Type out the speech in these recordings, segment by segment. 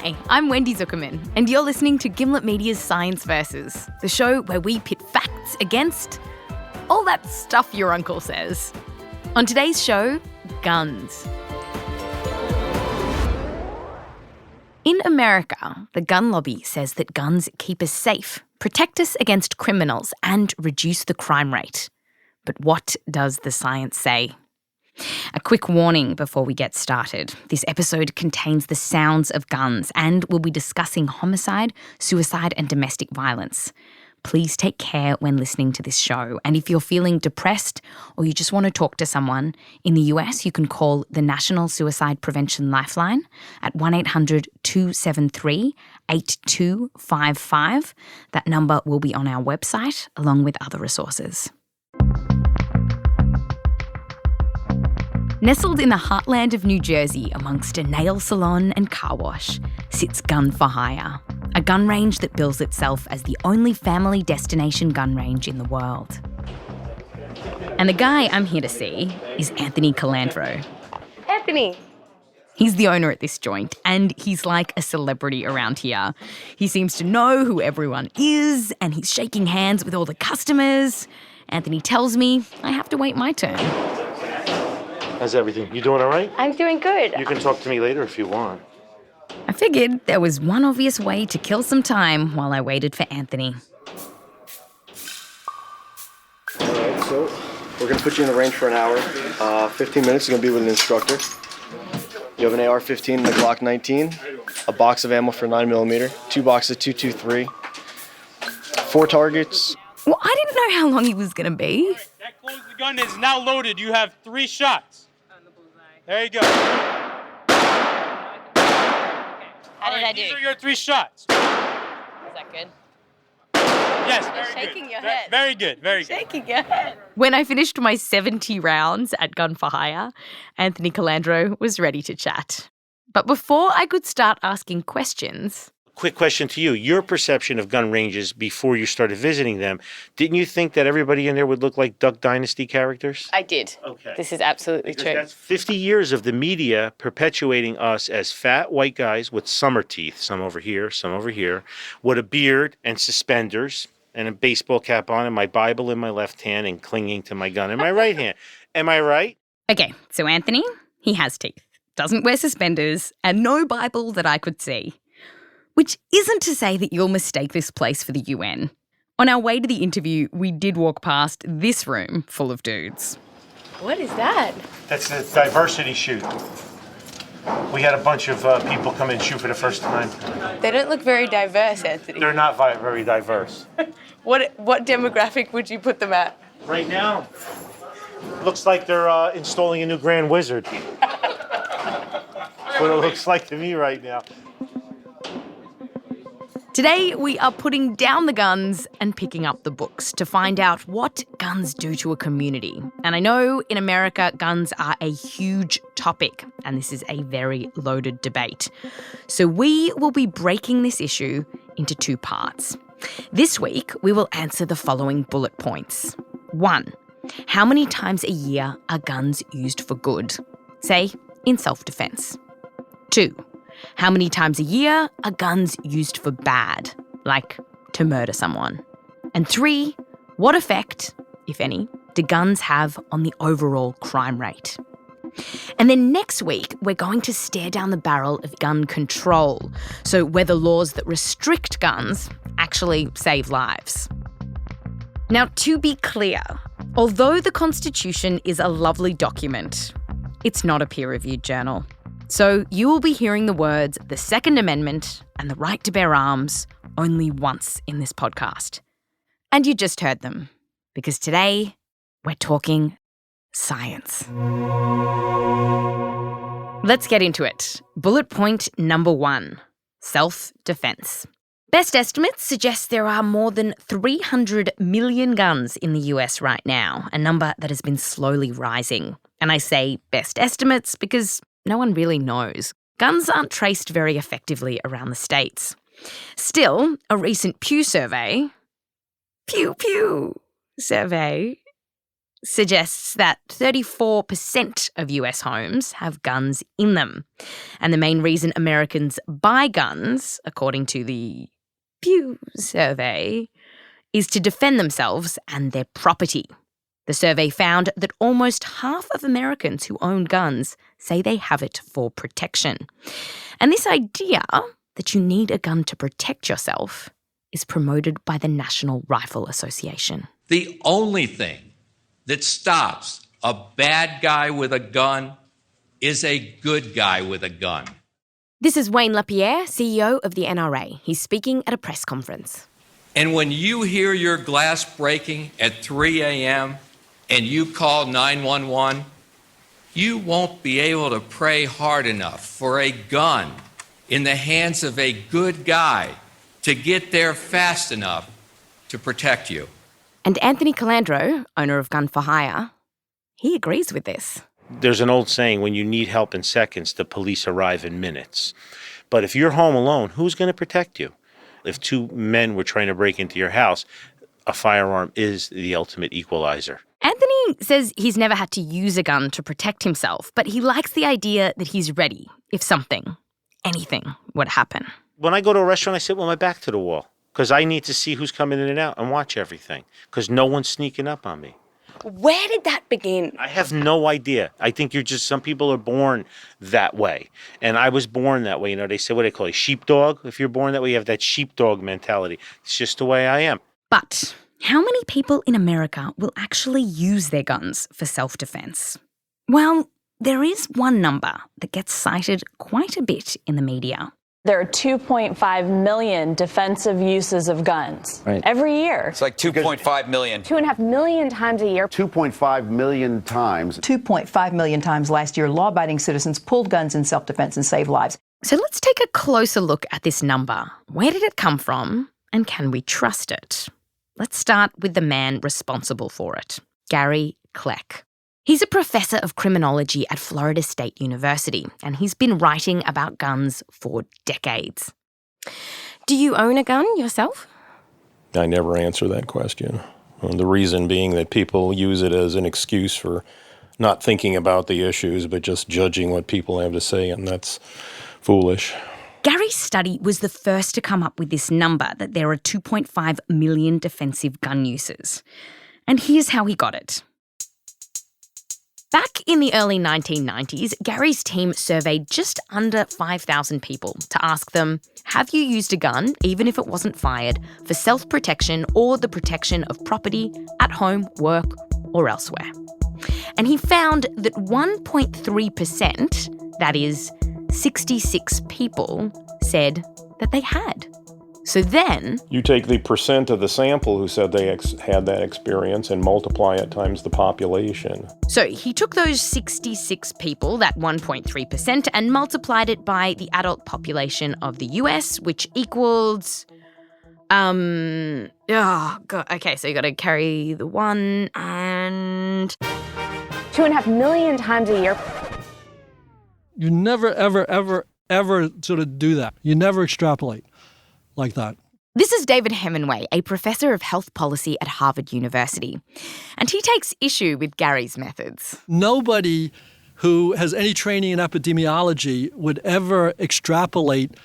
Hi, I'm Wendy Zukerman, and you're listening to Gimlet Media's Science Versus, the show where we pit facts against all that stuff your uncle says. On today's show, guns. In America, the gun lobby says that guns keep us safe, protect us against criminals, and reduce the crime rate. But what does the science say? A quick warning before we get started. This episode contains the sounds of guns and we'll be discussing homicide, suicide and domestic violence. Please take care when listening to this show. And if you're feeling depressed or you just want to talk to someone, in the US you can call the National Suicide Prevention Lifeline at 1-800-273-8255. That number will be on our website along with other resources. Nestled in the heartland of New Jersey amongst a nail salon and car wash sits Gun for Hire, a gun range that bills itself as the only family destination gun range in the world. And the guy I'm here to see is Anthony Colandro. Anthony! He's the owner at this joint, and he's like a celebrity around here. He seems to know who everyone is, and he's shaking hands with all the customers. Anthony tells me I have to wait my turn. How's everything? You doing all right? I'm doing good. You can talk to me later if you want. I figured there was one obvious way to kill some time while I waited for Anthony. All right, so we're going to put you in the range for an hour. 15 minutes is going to be with an instructor. You have an AR-15 and a Glock 19, a box of ammo for 9mm, 2 boxes of .223, 4 targets. Well, I didn't know how long he was going to be. That closes the gun is now loaded. You have 3 shots. There you go. How did I do? These are your 3 shots. Is that good? Yes, You're very shaking good. your head. Very good, very good. Shaking your head. When I finished my 70 rounds at Gun for Hire, Anthony Colandro was ready to chat. But before I could start asking questions... Quick question to you. Your perception of gun ranges before you started visiting them, didn't you think that everybody in there would look like Duck Dynasty characters? I did. Okay. This is absolutely Because true. that's 50 years of the media perpetuating us as fat white guys with summer teeth, some over here, with a beard and suspenders and a baseball cap on and my Bible in my left hand and clinging to my gun in my right hand. Am I right? Okay, so Anthony, he has teeth, doesn't wear suspenders, and no Bible that I could see. Which isn't to say that you'll mistake this place for the UN. On our way to the interview, we did walk past this room full of dudes. What is that? That's the diversity shoot. We had a bunch of people come in and shoot for the first time. They don't look very diverse, Anthony. They're not very diverse. What demographic would you put them at? Right now, looks like they're installing a new Grand Wizard. What it looks like to me right now. Today, we are putting down the guns and picking up the books to find out what guns do to a community. And I know in America, guns are a huge topic, and this is a very loaded debate. So we will be breaking this issue into 2 parts. This week, we will answer the following bullet points. 1. How many times a year are guns used for good? Say, in self-defense. 2. How many times a year are guns used for bad, like to murder someone? And 3, what effect, if any, do guns have on the overall crime rate? And then next week, we're going to stare down the barrel of gun control, so whether laws that restrict guns actually save lives. Now, to be clear, although the Constitution is a lovely document, it's not a peer-reviewed journal. So you will be hearing the words the Second Amendment and the right to bear arms only once in this podcast. And you just heard them, because today we're talking science. Let's get into it. Bullet point number 1, self-defense. Best estimates suggest there are more than 300 million guns in the US right now, a number that has been slowly rising. And I say best estimates because no one really knows. Guns aren't traced very effectively around the states. Still, a recent Pew survey suggests that 34% of US homes have guns in them. And the main reason Americans buy guns, according to the Pew survey, is to defend themselves and their property. The survey found that almost half of Americans who own guns say they have it for protection. And this idea that you need a gun to protect yourself is promoted by the National Rifle Association. The only thing that stops a bad guy with a gun is a good guy with a gun. This is Wayne LaPierre, CEO of the NRA. He's speaking at a press conference. And when you hear your glass breaking at 3 a.m. and you call 911, you won't be able to pray hard enough for a gun in the hands of a good guy to get there fast enough to protect you. And Anthony Colandro, owner of Gun for Hire, he agrees with this. There's an old saying, when you need help in seconds, the police arrive in minutes. But if you're home alone, who's going to protect you? If two men were trying to break into your house, a firearm is the ultimate equalizer. Anthony says he's never had to use a gun to protect himself, but he likes the idea that he's ready if something, anything, would happen. When I go to a restaurant, I sit with my back to the wall because I need to see who's coming in and out and watch everything because no one's sneaking up on me. Where did that begin? I have no idea. I think some people are born that way. And I was born that way. You know, they say, what do they call it, sheepdog? If you're born that way, you have that sheepdog mentality. It's just the way I am. But how many people in America will actually use their guns for self-defense? Well, there is one number that gets cited quite a bit in the media. There are 2.5 million defensive uses of guns every year. It's like 2.5 million. 2.5 million times a year. 2.5 million times. 2.5 million times last year, law-abiding citizens pulled guns in self-defense and saved lives. So let's take a closer look at this number. Where did it come from, and can we trust it? Let's start with the man responsible for it, Gary Kleck. He's a professor of criminology at Florida State University, and he's been writing about guns for decades. Do you own a gun yourself? I never answer that question. The reason being that people use it as an excuse for not thinking about the issues, but just judging what people have to say, and that's foolish. Gary's study was the first to come up with this number, that there are 2.5 million defensive gun users. And here's how he got it. Back in the early 1990s, Gary's team surveyed just under 5,000 people to ask them, have you used a gun, even if it wasn't fired, for self-protection or the protection of property at home, work, or elsewhere? And he found that 1.3%, that is, 66 people, said that they had. So then you take the percent of the sample who said they had that experience and multiply it times the population. So he took those 66 people, that 1.3%, and multiplied it by the adult population of the US, which equals, okay, so you got to carry the one and 2.5 million times a year. You never, ever sort of do that. You never extrapolate like that. This is David Hemenway, a professor of health policy at Harvard University. And he takes issue with Gary's methods. Nobody who has any training in epidemiology would ever extrapolate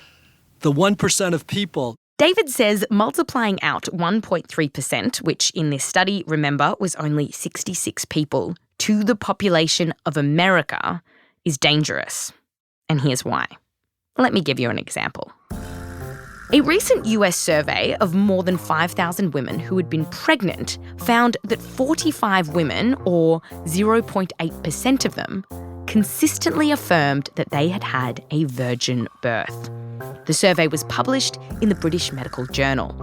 the 1% of people. David says multiplying out 1.3%, which in this study, remember, was only 66 people, to the population of America is dangerous. And here's why. Let me give you an example. A recent US survey of more than 5,000 women who had been pregnant found that 45 women, or 0.8% of them, consistently affirmed that they had had a virgin birth. The survey was published in the British Medical Journal.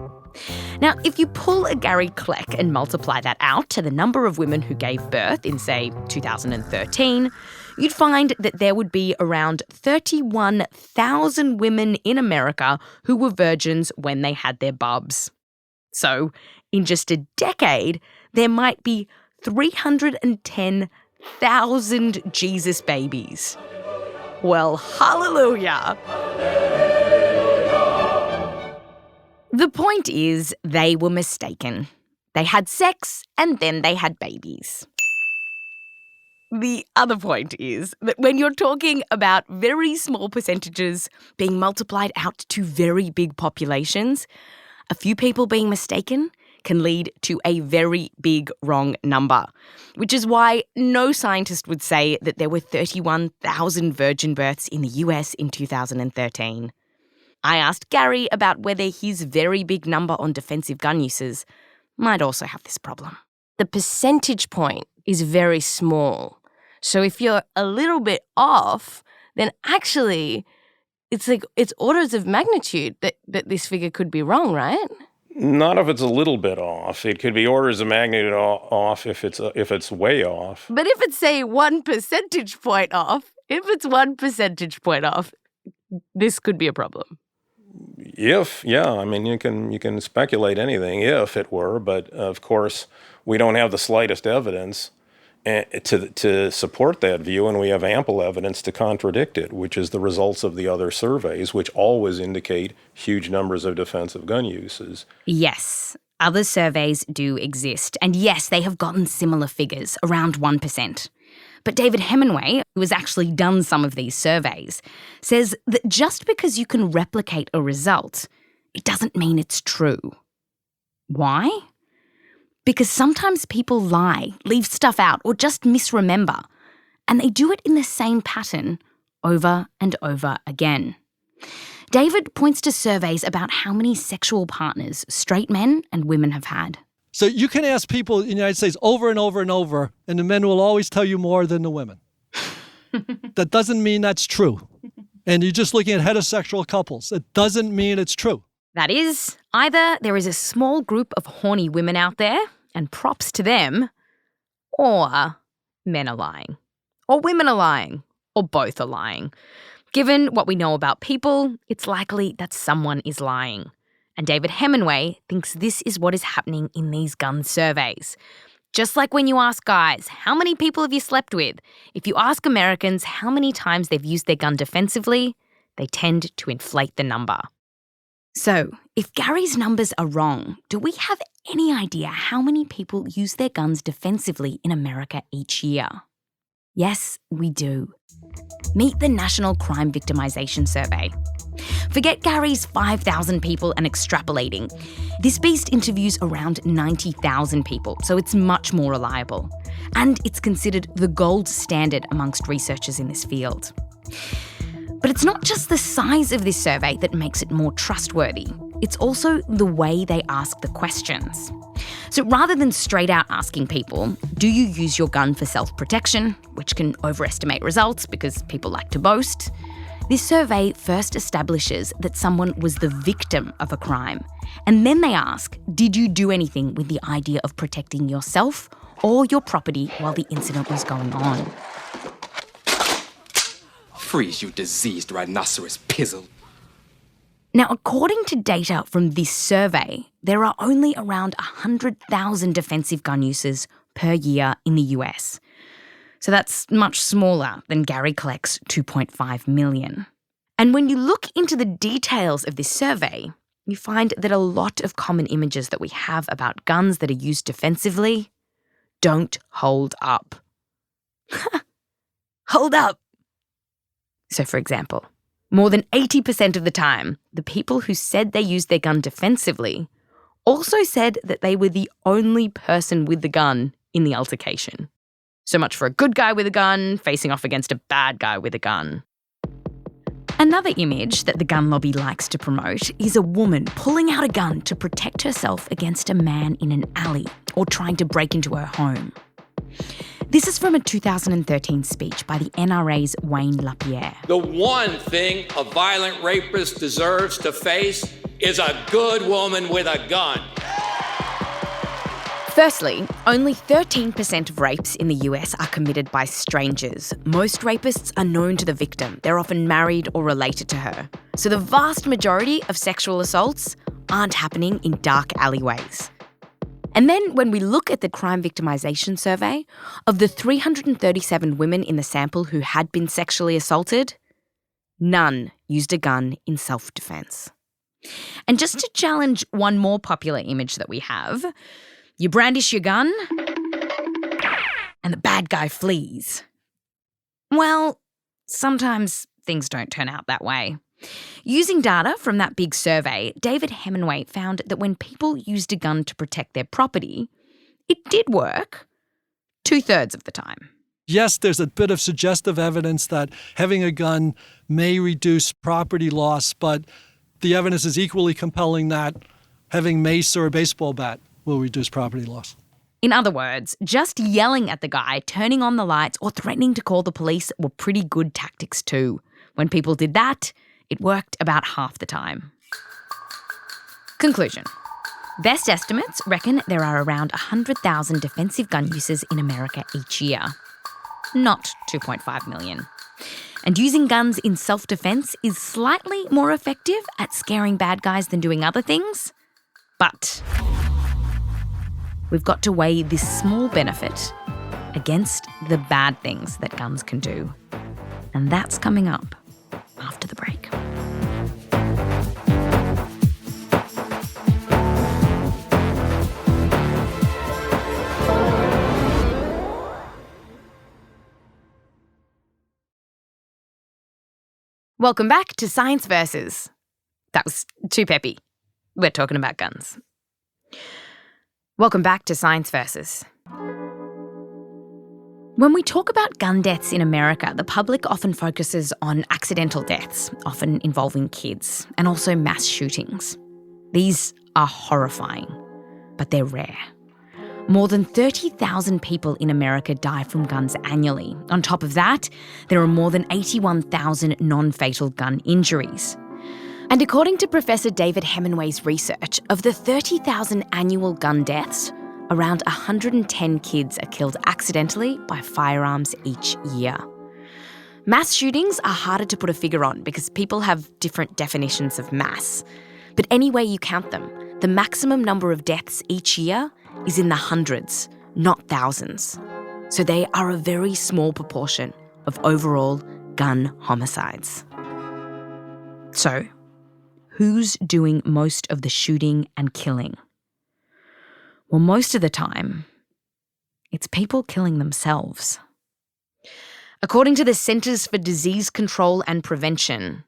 Now, if you pull a Gary Kleck and multiply that out to the number of women who gave birth in, say, 2013, you'd find that there would be around 31,000 women in America who were virgins when they had their bubs. So, in just a decade, there might be 310,000 Jesus babies. Well, hallelujah! The point is, they were mistaken. They had sex and then they had babies. The other point is that when you're talking about very small percentages being multiplied out to very big populations, a few people being mistaken can lead to a very big wrong number, which is why no scientist would say that there were 31,000 virgin births in the US in 2013. I asked Gary about whether his very big number on defensive gun uses might also have this problem. The percentage point is very small. So if you're a little bit off, then actually it's orders of magnitude that this figure could be wrong, right? Not if it's a little bit off. It could be orders of magnitude off if it's way off. But if it's, say, 1 percentage point off, this could be a problem. You can speculate anything if it were, but of course we don't have the slightest evidence to support that view, and we have ample evidence to contradict it, which is the results of the other surveys, which always indicate huge numbers of defensive gun uses. Yes, other surveys do exist, and yes, they have gotten similar figures, around 1%. But David Hemenway, who has actually done some of these surveys, says that just because you can replicate a result, it doesn't mean it's true. Why? Because sometimes people lie, leave stuff out, or just misremember, and they do it in the same pattern over and over again. David points to surveys about how many sexual partners straight men and women have had. So you can ask people in the United States over and over and over, and the men will always tell you more than the women. That doesn't mean that's true. And you're just looking at heterosexual couples. It doesn't mean it's true. That is, either there is a small group of horny women out there, and props to them, or men are lying, or women are lying, or both are lying. Given what we know about people, it's likely that someone is lying. And David Hemenway thinks this is what is happening in these gun surveys. Just like when you ask guys, how many people have you slept with? If you ask Americans how many times they've used their gun defensively, they tend to inflate the number. So, if Gary's numbers are wrong, do we have any idea how many people use their guns defensively in America each year? Yes, we do. Meet the National Crime Victimization Survey. Forget Gary's 5,000 people and extrapolating. This beast interviews around 90,000 people, so it's much more reliable. And it's considered the gold standard amongst researchers in this field. But it's not just the size of this survey that makes it more trustworthy. It's also the way they ask the questions. So rather than straight out asking people, do you use your gun for self-protection, which can overestimate results because people like to boast, this survey first establishes that someone was the victim of a crime. And then they ask, did you do anything with the idea of protecting yourself or your property while the incident was going on? Freeze, you diseased rhinoceros pizzle. Now, according to data from this survey, there are only around 100,000 defensive gun uses per year in the US. So that's much smaller than Gary Kleck's 2.5 million. And when you look into the details of this survey, you find that a lot of common images that we have about guns that are used defensively don't hold up. Hold up! So, for example, more than 80% of the time, the people who said they used their gun defensively also said that they were the only person with the gun in the altercation. So much for a good guy with a gun facing off against a bad guy with a gun. Another image that the gun lobby likes to promote is a woman pulling out a gun to protect herself against a man in an alley or trying to break into her home. This is from a 2013 speech by the NRA's Wayne LaPierre. The one thing a violent rapist deserves to face is a good woman with a gun. Firstly, only 13% of rapes in the US are committed by strangers. Most rapists are known to the victim. They're often married or related to her. So the vast majority of sexual assaults aren't happening in dark alleyways. And then when we look at the crime victimization survey, of the 337 women in the sample who had been sexually assaulted, none used a gun in self-defense. And just to challenge one more popular image that we have, you brandish your gun, and the bad guy flees. Well, sometimes things don't turn out that way. Using data from that big survey, David Hemenway found that when people used a gun to protect their property, it did work 2/3 of the time. Yes, there's a bit of suggestive evidence that having a gun may reduce property loss, but the evidence is equally compelling that having mace or a baseball bat will reduce property loss. In other words, just yelling at the guy, turning on the lights, or threatening to call the police were pretty good tactics too. When people did that, it worked about half the time. Conclusion. Best estimates reckon there are around 100,000 defensive gun uses in America each year. Not 2.5 million. And using guns in self-defense is slightly more effective at scaring bad guys than doing other things. But we've got to weigh this small benefit against the bad things that guns can do. And that's coming up after the break. Welcome back to Science Versus. That was too peppy. We're talking about guns. Welcome back to Science Versus. When we talk about gun deaths in America, the public often focuses on accidental deaths, often involving kids, and also mass shootings. These are horrifying, but they're rare. More than 30,000 people in America die from guns annually. On top of that, there are more than 81,000 non-fatal gun injuries. And according to Professor David Hemenway's research, of the 30,000 annual gun deaths, around 110 kids are killed accidentally by firearms each year. Mass shootings are harder to put a figure on because people have different definitions of mass. But any way you count them, the maximum number of deaths each year is in the hundreds, not thousands. So they are a very small proportion of overall gun homicides. So, who's doing most of the shooting and killing? Well, most of the time, it's people killing themselves. According to the Centers for Disease Control and Prevention,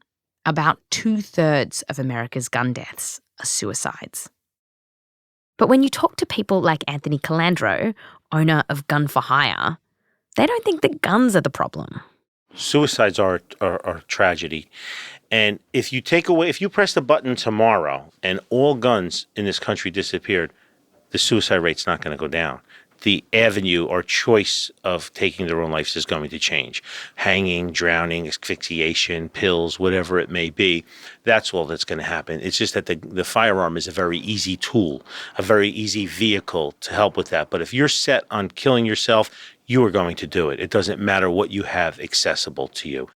about 2/3 of America's gun deaths are suicides. But when you talk to people like Anthony Colandro, owner of Gun for Hire, they don't think that guns are the problem. Suicides are a tragedy. And if you press the button tomorrow and all guns in this country disappeared, the suicide rate's not going to go down. The avenue or choice of taking their own lives is going to change. Hanging, drowning, asphyxiation, pills, whatever it may be, that's all that's going to happen. It's just that the firearm is a very easy tool, a very easy vehicle to help with that. But if you're set on killing yourself, you are going to do it. It doesn't matter what you have accessible to you.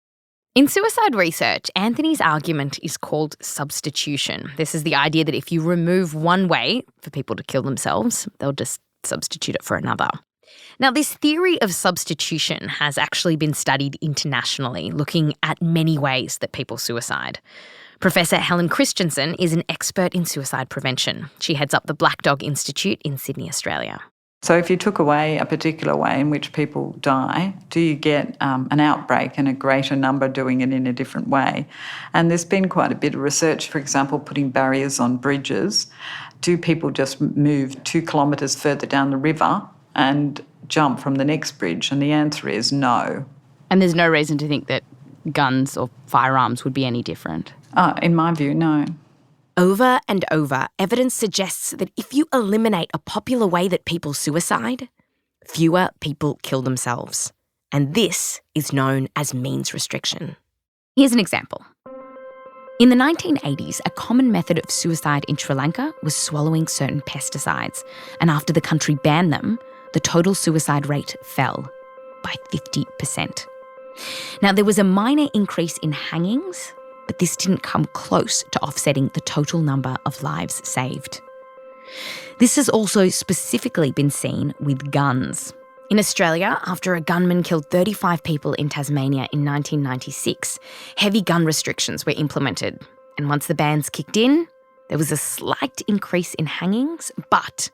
In suicide research, Anthony's argument is called substitution. This is the idea that if you remove one way for people to kill themselves, they'll just substitute it for another. Now, this theory of substitution has actually been studied internationally, looking at many ways that people suicide. Professor Helen Christensen is an expert in suicide prevention. She heads up the Black Dog Institute in Sydney, Australia. So if you took away a particular way in which people die, do you get an outbreak and a greater number doing it in a different way? And there's been quite a bit of research, for example, putting barriers on bridges. Do people just move 2 kilometres further down the river and jump from the next bridge? And the answer is no. And there's no reason to think that guns or firearms would be any different? In my view, no. Over and over, evidence suggests that if you eliminate a popular way that people suicide, fewer people kill themselves. And this is known as means restriction. Here's an example. In the 1980s, a common method of suicide in Sri Lanka was swallowing certain pesticides. And after the country banned them, the total suicide rate fell by 50%. Now, there was a minor increase in hangings, but this didn't come close to offsetting the total number of lives saved. This has also specifically been seen with guns. In Australia, after a gunman killed 35 people in Tasmania in 1996, heavy gun restrictions were implemented. And once the bans kicked in, there was a slight increase in hangings, but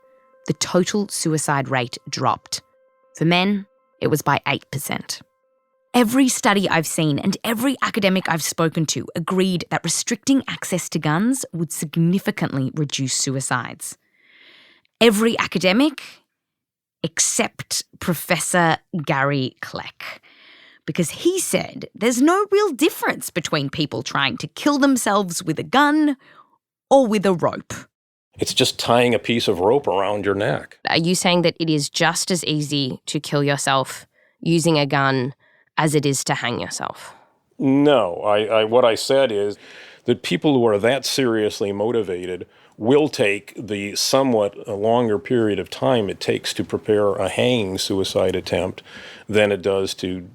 the total suicide rate dropped. For men, it was by 8%. Every study I've seen and every academic I've spoken to agreed that restricting access to guns would significantly reduce suicides. Every academic except Professor Gary Kleck, because he said there's no real difference between people trying to kill themselves with a gun or with a rope. It's just tying a piece of rope around your neck. Are you saying that it is just as easy to kill yourself using a gun as it is to hang yourself? No. What I said is that people who are that seriously motivated will take the somewhat longer period of time it takes to prepare a hanging suicide attempt than it does to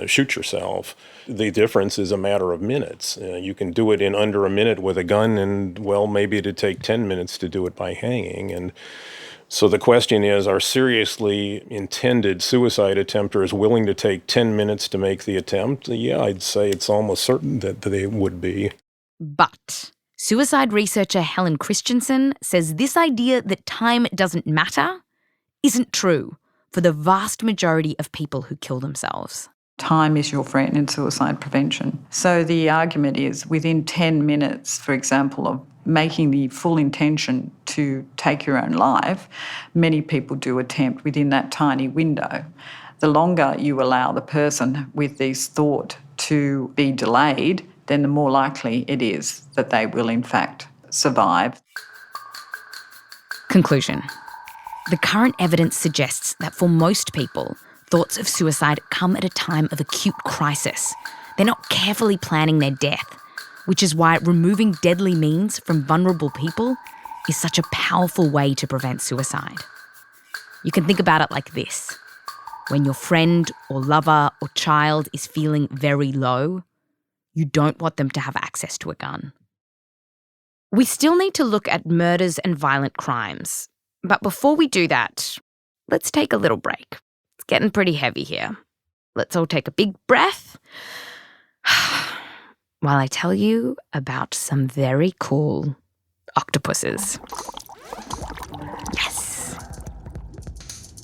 shoot yourself. The difference is a matter of minutes. You can do it in under a minute with a gun, and, well, maybe it'd take 10 minutes to do it by hanging. And so the question is, are seriously intended suicide attempters willing to take 10 minutes to make the attempt? Yeah, I'd say it's almost certain that they would be. But suicide researcher Helen Christensen says this idea that time doesn't matter isn't true for the vast majority of people who kill themselves. Time is your friend in suicide prevention. So the argument is within 10 minutes, for example, of making the full intention to take your own life, many people do attempt within that tiny window. The longer you allow the person with this thought to be delayed, then the more likely it is that they will in fact survive. Conclusion. The current evidence suggests that for most people, thoughts of suicide come at a time of acute crisis. They're not carefully planning their death, which is why removing deadly means from vulnerable people is such a powerful way to prevent suicide. You can think about it like this. When your friend or lover or child is feeling very low, you don't want them to have access to a gun. We still need to look at murders and violent crimes. But before we do that, let's take a little break. It's getting pretty heavy here. Let's all take a big breath while I tell you about some very cool octopuses. Yes.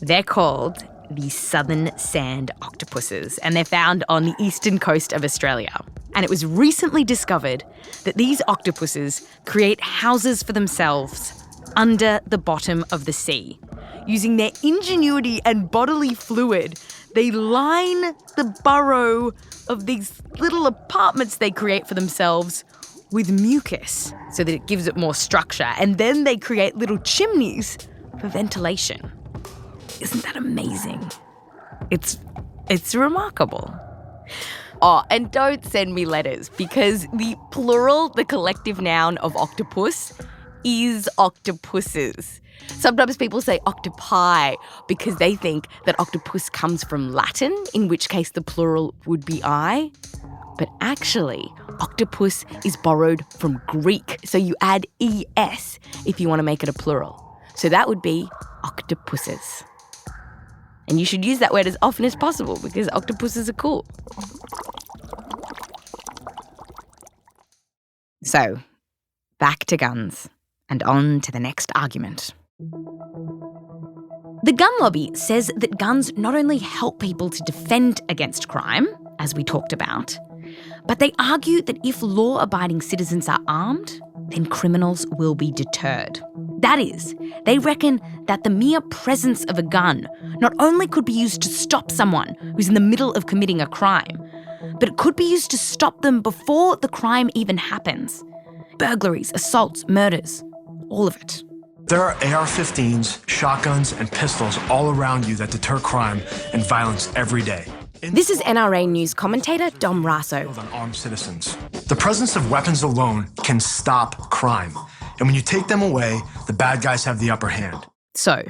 They're called the southern sand octopuses, and they're found on the eastern coast of Australia. And it was recently discovered that these octopuses create houses for themselves under the bottom of the sea. Using their ingenuity and bodily fluid, they line the burrow of these little apartments they create for themselves with mucus so that it gives it more structure. And then they create little chimneys for ventilation. Isn't that amazing? It's remarkable. Oh, and don't send me letters because the plural, the collective noun of octopus is octopuses. Sometimes people say octopi because they think that octopus comes from Latin, in which case the plural would be I. But actually, octopus is borrowed from Greek, so you add es if you want to make it a plural. So that would be octopuses. And you should use that word as often as possible because octopuses are cool. So, back to guns and on to the next argument. The gun lobby says that guns not only help people to defend against crime, as we talked about, but they argue that if law-abiding citizens are armed, then criminals will be deterred. That is, they reckon that the mere presence of a gun not only could be used to stop someone who's in the middle of committing a crime, but it could be used to stop them before the crime even happens. Burglaries, assaults, murders, all of it. There are AR-15s, shotguns, and pistols all around you that deter crime and violence every day. This is NRA News commentator Dom Raso. On armed citizens. The presence of weapons alone can stop crime. And when you take them away, the bad guys have the upper hand. So,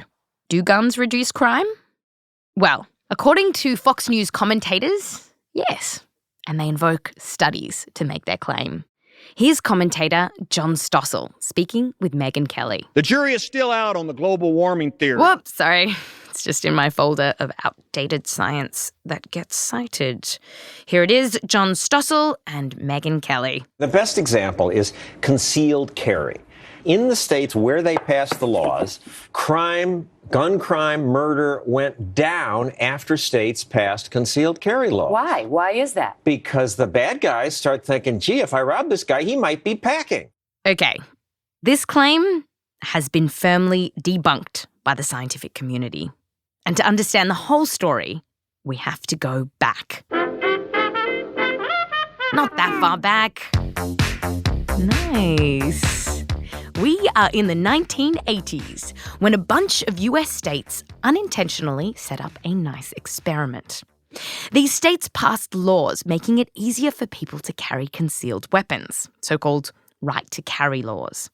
do guns reduce crime? Well, according to Fox News commentators, yes. And they invoke studies to make their claim. Here's commentator John Stossel speaking with Megyn Kelly. The jury is still out on the global warming theory. Whoops, sorry. It's just in my folder of outdated science that gets cited. Here it is, John Stossel and Megyn Kelly. The best example is concealed carry. In the states where they passed the laws, crime, gun crime, murder went down after states passed concealed carry laws. Why? Why is that? Because the bad guys start thinking, gee, if I rob this guy, he might be packing. Okay, this claim has been firmly debunked by the scientific community. And to understand the whole story, we have to go back. Not that far back. Nice. We are in the 1980s when a bunch of US states unintentionally set up a nice experiment. These states passed laws making it easier for people to carry concealed weapons, so-called right to carry laws.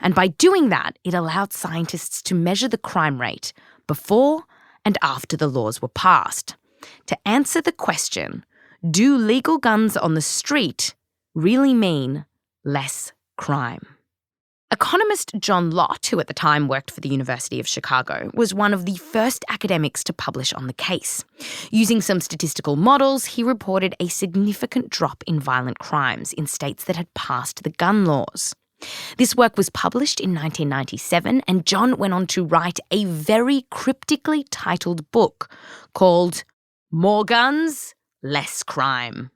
And by doing that, it allowed scientists to measure the crime rate before and after the laws were passed, to answer the question, do legal guns on the street really mean less crime? Economist John Lott, who at the time worked for the University of Chicago, was one of the first academics to publish on the case. Using some statistical models, he reported a significant drop in violent crimes in states that had passed the gun laws. This work was published in 1997, and John went on to write a very cryptically titled book called More Guns, Less Crime.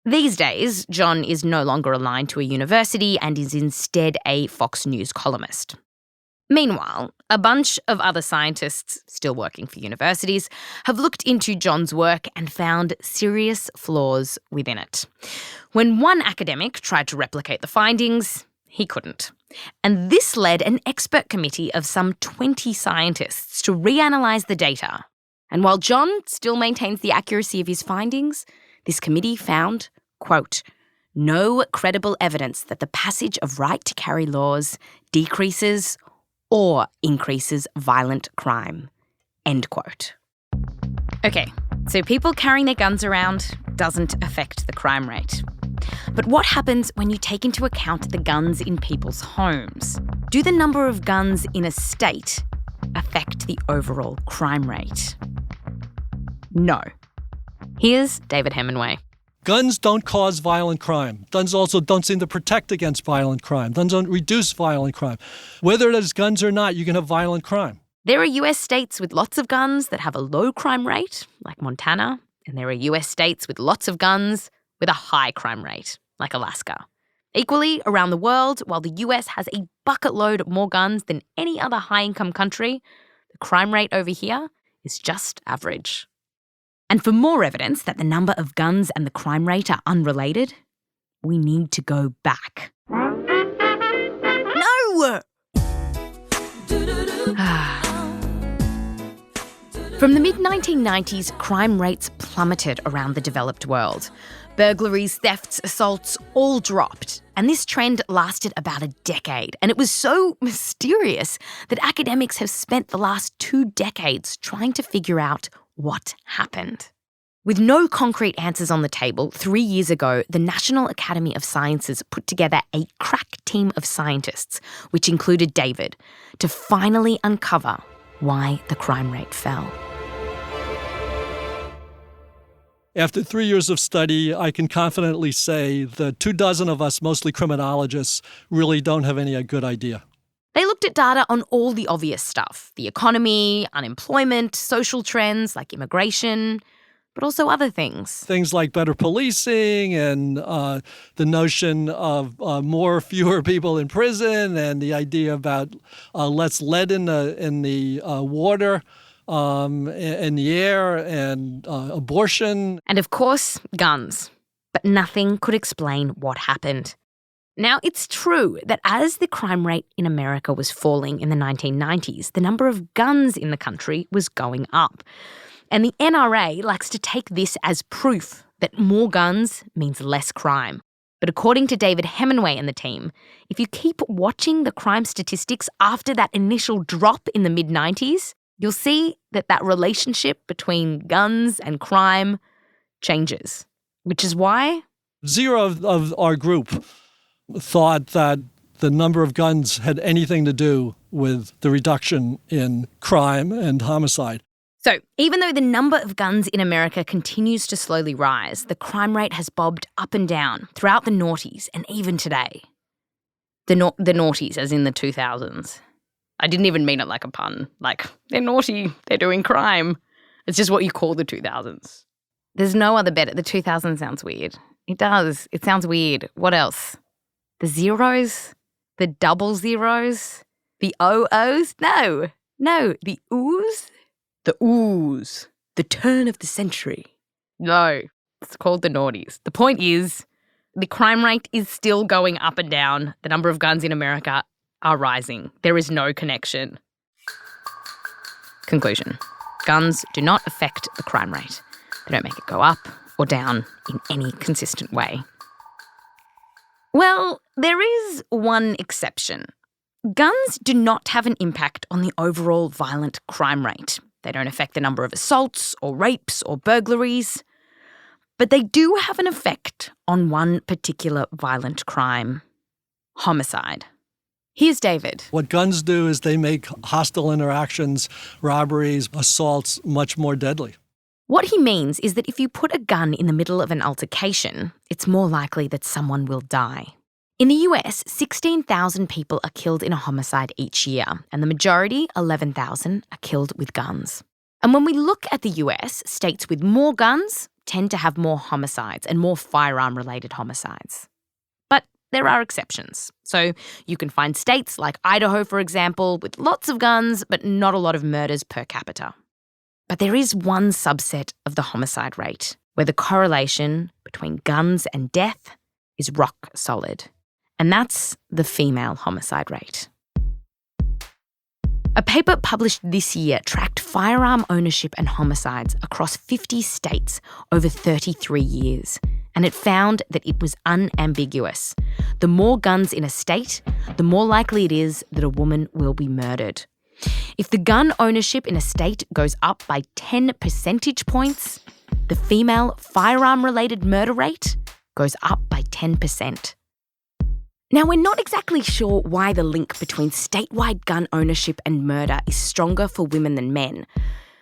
These days, John is no longer aligned to a university and is instead a Fox News columnist. Meanwhile, a bunch of other scientists, still working for universities, have looked into John's work and found serious flaws within it. When one academic tried to replicate the findings, he couldn't. And this led an expert committee of some 20 scientists to reanalyze the data. And while John still maintains the accuracy of his findings, this committee found, quote, no credible evidence that the passage of right to carry laws decreases or increases violent crime, end quote. Okay, so people carrying their guns around doesn't affect the crime rate. But what happens when you take into account the guns in people's homes? Do the number of guns in a state affect the overall crime rate? No. Here's David Hemenway. Guns don't cause violent crime. Guns also don't seem to protect against violent crime. Guns don't reduce violent crime. Whether there's guns or not, you can have violent crime. There are US states with lots of guns that have a low crime rate, like Montana, and there are US states with lots of guns with a high crime rate, like Alaska. Equally, around the world, while the US has a bucket load more guns than any other high-income country, the crime rate over here is just average. And for more evidence that the number of guns and the crime rate are unrelated, we need to go back. No! From the mid-1990s, crime rates plummeted around the developed world. Burglaries, thefts, assaults all dropped. And this trend lasted about a decade. And it was so mysterious that academics have spent the last 2 decades trying to figure out what happened. With no concrete answers on the table, 3 years ago, the National Academy of Sciences put together a crack team of scientists, which included David, to finally uncover why the crime rate fell. After 3 years of study, I can confidently say the 24 of us, mostly criminologists, really don't have any good idea. They looked at data on all the obvious stuff, the economy, unemployment, social trends like immigration, but also other things. Things like better policing and the notion of fewer people in prison and the idea about less lead in the water. In the air and abortion. And of course, guns. But nothing could explain what happened. Now, it's true that as the crime rate in America was falling in the 1990s, the number of guns in the country was going up. And the NRA likes to take this as proof that more guns means less crime. But according to David Hemenway and the team, if you keep watching the crime statistics after that initial drop in the mid-90s, you'll see that relationship between guns and crime changes, which is why 0 of our group thought that the number of guns had anything to do with the reduction in crime and homicide. So even though the number of guns in America continues to slowly rise, the crime rate has bobbed up and down throughout the noughties and even today. The noughties, as in the 2000s. I didn't even mean it like a pun. Like, they're naughty, they're doing crime. It's just what you call the 2000s. There's no other better. The 2000s sounds weird. It does. It sounds weird. What else? The zeros? The double zeros? The OOs? No. The oohs? The oohs. The turn of the century. No. It's called the noughties. The point is, the crime rate is still going up and down. The number of guns in America are rising. There is no connection. Conclusion. Guns do not affect the crime rate. They don't make it go up or down in any consistent way. Well, there is one exception. Guns do not have an impact on the overall violent crime rate. They don't affect the number of assaults or rapes or burglaries. But they do have an effect on one particular violent crime: homicide. Here's David. What guns do is they make hostile interactions, robberies, assaults much more deadly. What he means is that if you put a gun in the middle of an altercation, it's more likely that someone will die. In the US, 16,000 people are killed in a homicide each year, and the majority, 11,000, are killed with guns. And when we look at the US, states with more guns tend to have more homicides and more firearm-related homicides. But there are exceptions. So you can find states like Idaho, for example, with lots of guns but not a lot of murders per capita. But there is one subset of the homicide rate where the correlation between guns and death is rock solid. And that's the female homicide rate. A paper published this year tracked firearm ownership and homicides across 50 states over 33 years, and it found that it was unambiguous. The more guns in a state, the more likely it is that a woman will be murdered. If the gun ownership in a state goes up by 10 percentage points, the female firearm-related murder rate goes up by 10%. Now, we're not exactly sure why the link between statewide gun ownership and murder is stronger for women than men,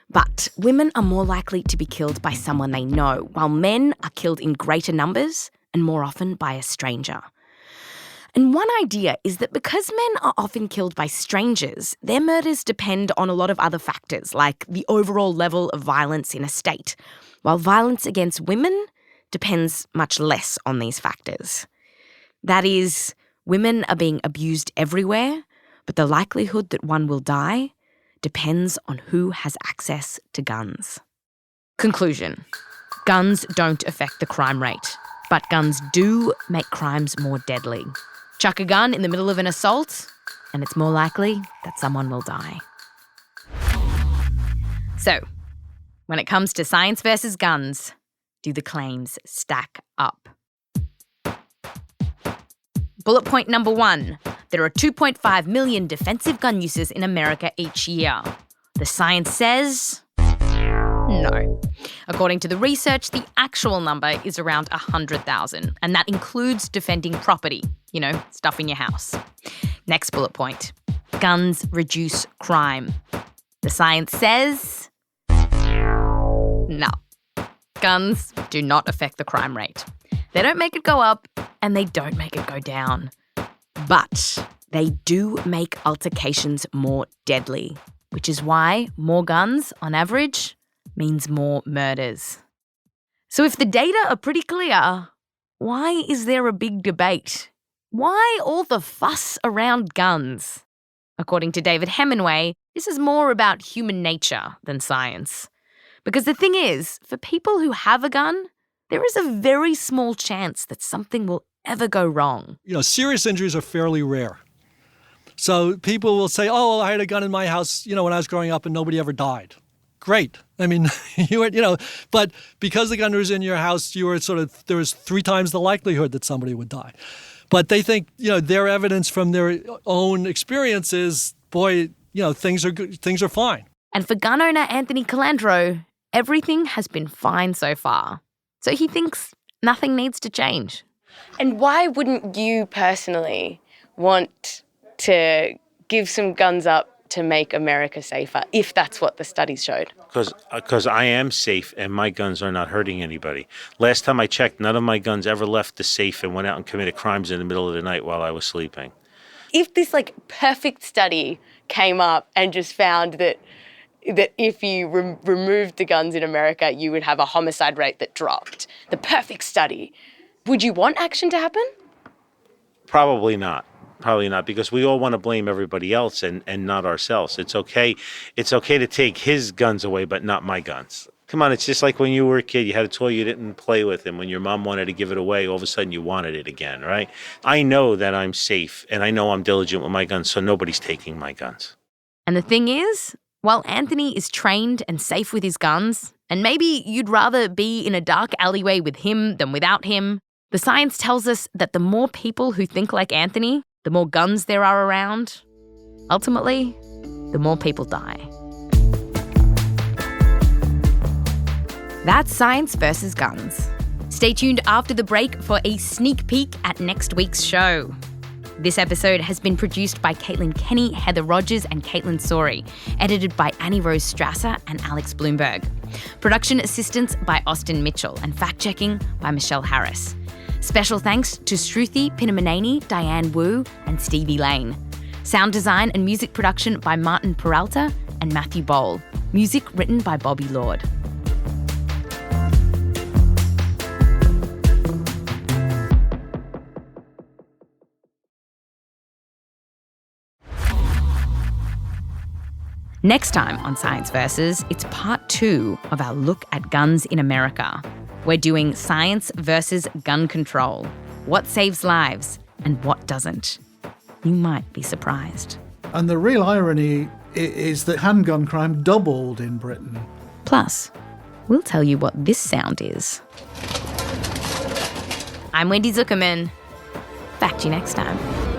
but women are more likely to be killed by someone they know, while men are killed in greater numbers and more often by a stranger. And one idea is that because men are often killed by strangers, their murders depend on a lot of other factors, like the overall level of violence in a state, while violence against women depends much less on these factors. That is, women are being abused everywhere, but the likelihood that one will die depends on who has access to guns. Conclusion. Guns don't affect the crime rate, but guns do make crimes more deadly. Chuck a gun in the middle of an assault, and it's more likely that someone will die. So, when it comes to science versus guns, do the claims stack up? Bullet point number 1. There are 2.5 million defensive gun uses in America each year. The science says no. According to the research, the actual number is around 100,000, and that includes defending property, stuff in your house. Next bullet point. Guns reduce crime. The science says no. Guns do not affect the crime rate. They don't make it go up, and they don't make it go down. But they do make altercations more deadly, which is why more guns, on average, means more murders. So if the data are pretty clear, why is there a big debate? Why all the fuss around guns? According to David Hemenway, this is more about human nature than science. Because the thing is, for people who have a gun, there is a very small chance that something will ever go wrong. Serious injuries are fairly rare. So people will say, oh, I had a gun in my house, when I was growing up and nobody ever died. Great. I mean, but because the gun was in your house, there was 3 times the likelihood that somebody would die. But they think, their evidence from their own experiences, things are good, things are fine. And for gun owner Anthony Colandro, everything has been fine so far. So he thinks nothing needs to change. And why wouldn't you personally want to give some guns up to make America safer, if that's what the studies showed? Because I am safe and my guns are not hurting anybody. Last time I checked, none of my guns ever left the safe and went out and committed crimes in the middle of the night while I was sleeping. If this perfect study came up and just found that if you removed the guns in America, you would have a homicide rate that dropped, the perfect study, would you want action to happen? Probably not. Probably not, because we all want to blame everybody else and not ourselves. It's okay to take his guns away, but not my guns. Come on, it's just like when you were a kid, you had a toy, you didn't play with, and when your mom wanted to give it away, all of a sudden you wanted it again, right? I know that I'm safe, and I know I'm diligent with my guns, so nobody's taking my guns. And the thing is, while Anthony is trained and safe with his guns, and maybe you'd rather be in a dark alleyway with him than without him, the science tells us that the more people who think like Anthony, the more guns there are around, ultimately, the more people die. That's Science versus Guns. Stay tuned after the break for a sneak peek at next week's show. This episode has been produced by Kenney, Heather Rogers and Kaitlyn Sawrey, edited by Annie Rose Strasser and Alex Blumberg. Production assistance by Austin Mitchell and fact-checking by Michelle Harris. Special thanks to Shruti Pinamaneni, Diane Wu and Stevie Lane. Sound design and music production by Martin Peralta and Matthew Boll. Music written by Bobby Lord. Next time on Science Versus, it's part 2 of our look at guns in America. We're doing science versus gun control. What saves lives and what doesn't? You might be surprised. And the real irony is that handgun crime doubled in Britain. Plus, we'll tell you what this sound is. I'm Wendy Zukerman. Back to you next time.